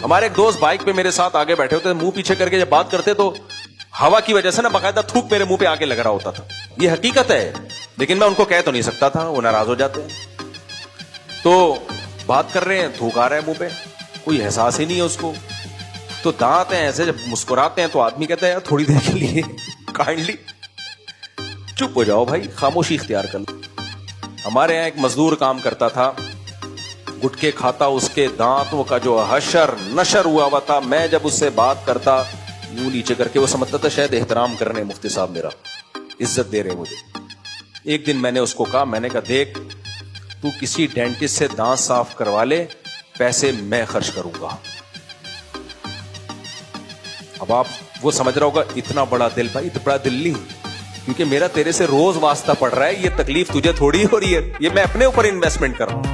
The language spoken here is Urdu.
ہمارے ایک دوست بائک پہ میرے ساتھ آگے بیٹھے ہوتے تھے, منہ پیچھے کر کے جب بات کرتے تو ہوا کی وجہ سے نا باقاعدہ تھوک میرے منہ پہ آگے لگ رہا ہوتا تھا. یہ حقیقت ہے, لیکن میں ان کو کہہ تو نہیں سکتا تھا, وہ ناراض ہو جاتے ہیں. تو بات کر رہے ہیں, تھوک آ رہا ہے منہ پہ, کوئی احساس ہی نہیں ہے اس کو. تو دانت ہیں ایسے, جب مسکراتے ہیں تو آدمی کہتا ہے یار تھوڑی دیر کے لیے کائنڈلی چپ ہو جاؤ بھائی, خاموشی اختیار کر لو. ہمارے یہاں ایک مزدور کام کرتا تھا, گٹکے کھاتا, اس کے دانتوں کا جو حشر نشر ہوا تھا. میں جب اس سے بات کرتا یوں نیچے کر کے, وہ سمجھتا تھا شاید احترام کر رہے ہیں مفتی صاحب, میرا عزت دے رہے ہیں مجھے. ایک دن میں نے اس کو کہا, میں نے کہا دیکھ تو کسی ڈینٹسٹ سے دانت صاف کروا لے, پیسے میں خرچ کروں گا. اب آپ وہ سمجھ رہا ہوگا اتنا بڑا دل, بھائی اتنا بڑا دل نہیں, کیونکہ میرا تیرے سے روز واسطہ پڑ رہا ہے, یہ تکلیف تجھے تھوڑی ہو رہی ہے, یہ میں اپنے اوپر انویسٹمنٹ کر رہا ہوں.